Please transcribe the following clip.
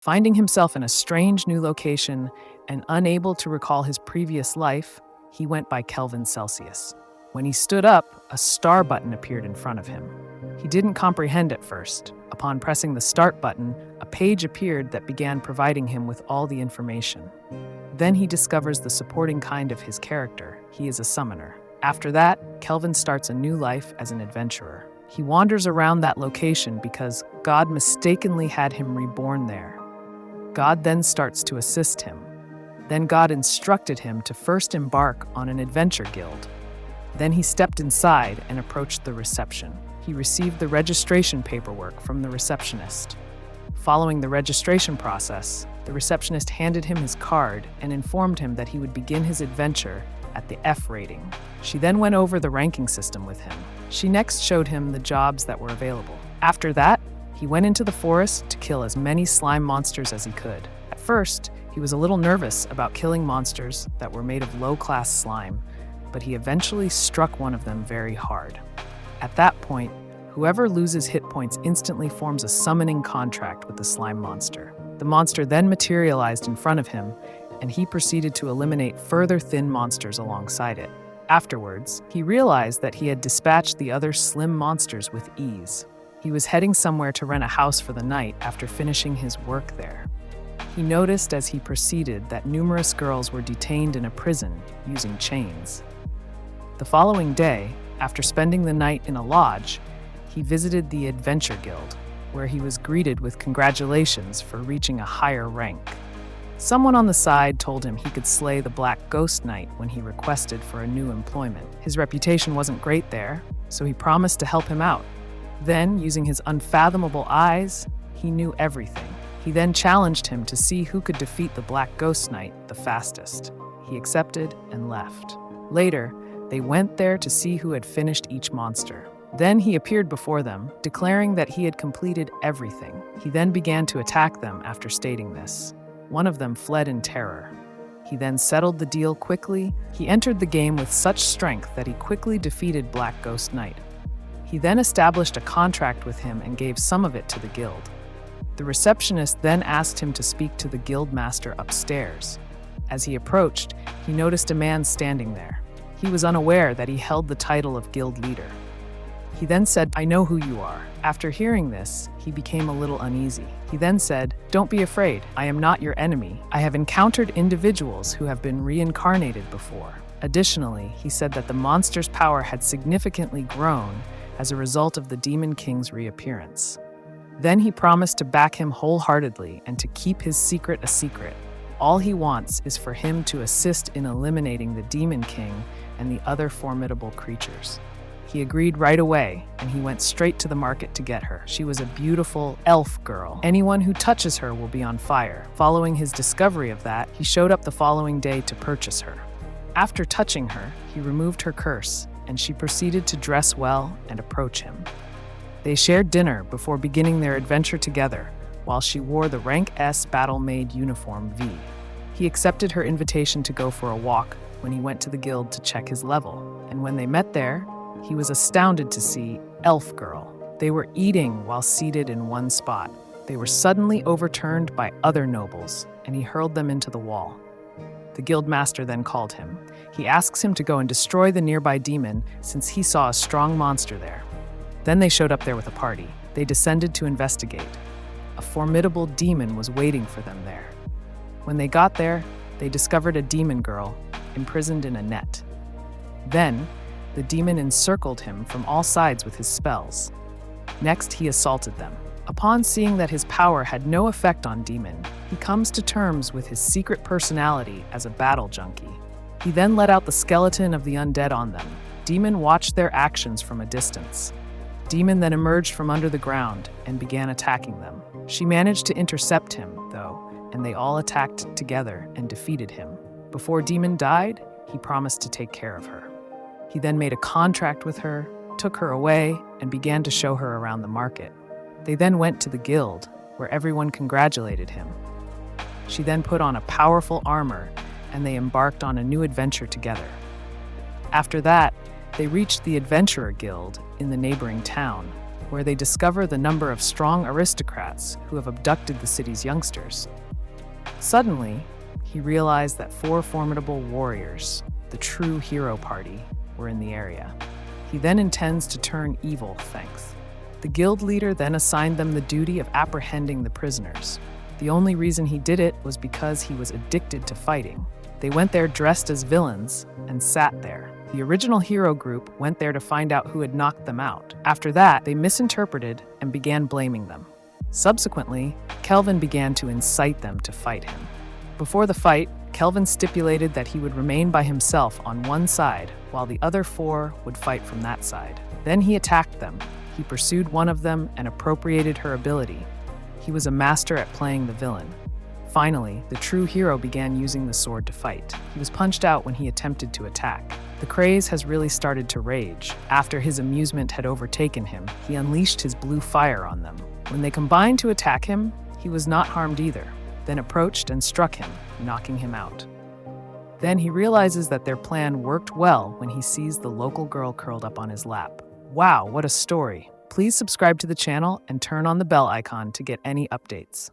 Finding himself in a strange new location and unable to recall his previous life, he went by Kelvin Celsius. When he stood up, a star button appeared in front of him. He didn't comprehend at first. Upon pressing the start button, a page appeared that began providing him with all the information. Then he discovers the supporting kind of his character. He is a summoner. After that, Kelvin starts a new life as an adventurer. He wanders around that location because God mistakenly had him reborn there. God then starts to assist him. Then God instructed him to first embark on an adventure guild. Then he stepped inside and approached the reception. He received the registration paperwork from the receptionist. Following the registration process, the receptionist handed him his card and informed him that he would begin his adventure at the F rating. She then went over the ranking system with him. She next showed him the jobs that were available. After that, he went into the forest to kill as many slime monsters as he could. At first, he was a little nervous about killing monsters that were made of low-class slime, but he eventually struck one of them very hard. At that point, whoever loses hit points instantly forms a summoning contract with the slime monster. The monster then materialized in front of him, and he proceeded to eliminate further thin monsters alongside it. Afterwards, he realized that he had dispatched the other slim monsters with ease. He was heading somewhere to rent a house for the night after finishing his work there. He noticed as he proceeded that numerous girls were detained in a prison using chains. The following day, after spending the night in a lodge, he visited the Adventure Guild, where he was greeted with congratulations for reaching a higher rank. Someone on the side told him he could slay the Black Ghost Knight when he requested for a new employment. His reputation wasn't great there, so he promised to help him out. Then, using his unfathomable eyes, he knew everything. He then challenged him to see who could defeat the Black Ghost Knight the fastest. He accepted and left. Later, they went there to see who had finished each monster. Then he appeared before them, declaring that he had completed everything. He then began to attack them after stating this. One of them fled in terror. He then settled the deal quickly. He entered the game with such strength that he quickly defeated Black Ghost Knight. He then established a contract with him and gave some of it to the guild. The receptionist then asked him to speak to the guild master upstairs. As he approached, he noticed a man standing there. He was unaware that he held the title of guild leader. He then said, "I know who you are." After hearing this, he became a little uneasy. He then said, "Don't be afraid. I am not your enemy. I have encountered individuals who have been reincarnated before." Additionally, he said that the monster's power had significantly grown as a result of the Demon King's reappearance. Then he promised to back him wholeheartedly and to keep his secret a secret. All he wants is for him to assist in eliminating the Demon King and the other formidable creatures. He agreed right away, and he went straight to the market to get her. She was a beautiful elf girl. Anyone who touches her will be on fire. Following his discovery of that, he showed up the following day to purchase her. After touching her, he removed her curse, and she proceeded to dress well and approach him. They shared dinner before beginning their adventure together, while she wore the Rank S Battle-Maid Uniform V. He accepted her invitation to go for a walk when he went to the guild to check his level, and when they met there, he was astounded to see Elf Girl. They were eating while seated in one spot. They were suddenly overturned by other nobles, and he hurled them into the wall. The guild master then called him. He asks him to go and destroy the nearby demon since he saw a strong monster there. Then they showed up there with a party. They descended to investigate. A formidable demon was waiting for them there. When they got there, they discovered a demon girl imprisoned in a net. Then, the demon encircled him from all sides with his spells. Next, he assaulted them. Upon seeing that his power had no effect on Demon, he comes to terms with his secret personality as a battle junkie. He then let out the skeleton of the undead on them. Demon watched their actions from a distance. Demon then emerged from under the ground and began attacking them. She managed to intercept him, though, and they all attacked together and defeated him. Before Demon died, he promised to take care of her. He then made a contract with her, took her away, and began to show her around the market. They then went to the guild, where everyone congratulated him. She then put on a powerful armor, and they embarked on a new adventure together. After that, they reached the Adventurer Guild in the neighboring town. where they discover the number of strong aristocrats who have abducted the city's youngsters. Suddenly, he realized that 4 formidable warriors, the true hero party, were in the area. He then intends to turn evil, thanks. The guild leader then assigned them the duty of apprehending the prisoners. The only reason he did it was because he was addicted to fighting. They went there dressed as villains and sat there. The original hero group went there to find out who had knocked them out. After that, they misinterpreted and began blaming them. Subsequently, Kelvin began to incite them to fight him. Before the fight, Kelvin stipulated that he would remain by himself on one side, while the other 4 would fight from that side. Then he attacked them. He pursued one of them and appropriated her ability. He was a master at playing the villain. Finally, the true hero began using the sword to fight. He was punched out when he attempted to attack. The craze has really started to rage. After his amusement had overtaken him, he unleashed his blue fire on them. When they combined to attack him, he was not harmed either, then approached and struck him, knocking him out. Then he realizes that their plan worked well when he sees the local girl curled up on his lap. Wow, what a story! Please subscribe to the channel and turn on the bell icon to get any updates.